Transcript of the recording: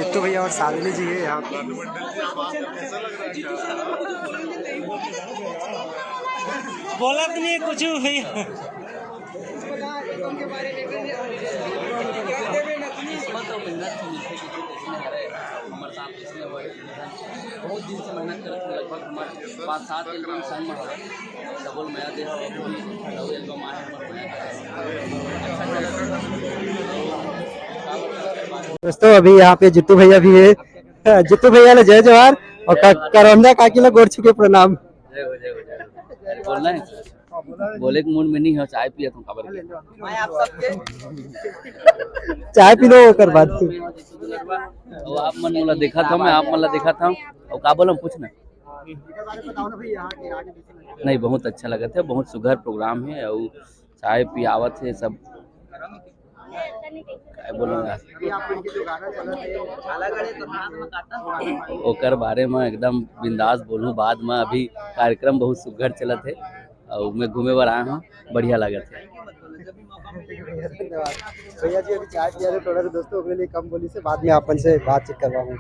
जित्तू भैया और साधनी जी है यहाँ पे। बोला तो नहीं कुछ भैया। बहुत दिन से मेहनत करत हूँ, लगभग हमारे 5-7 एल्बम साइन में हवे डबल मया दे हो अभी एल्बम आए हमारे। दोस्तों अभी यहाँ पे जित्तू भैया भी है। जित्तू भैया ने जय जवाहर और करौंदा काकी ने गोड़ छुके प्रणाम। जय हो, जय हो, जय हो। बोलना है, बोले के मूड में नहीं हो, चाय पिया तुम खबर के मैं आप सबके चाय पी लो कर बाद और आप मन मोला देखा था, मैं आप मला देखा था और का बोला पूछना नहीं। बहुत अच्छा लगा था, बहुत सुघर प्रोग्राम है और चाय पियावत है सब। क्या बोलूँगा ओकर बारे में एकदम बिंदास बोलूँ बाद में। अभी कार्यक्रम बहुत सुघर चलत है और मैं घूमे बर आया हूँ, बढ़िया लगत है। भैया जी अभी चाय पिया रहे थोड़ा दोस्तों के लिए कम बोली से बाद में अपन से बातचीत करवाऊँ।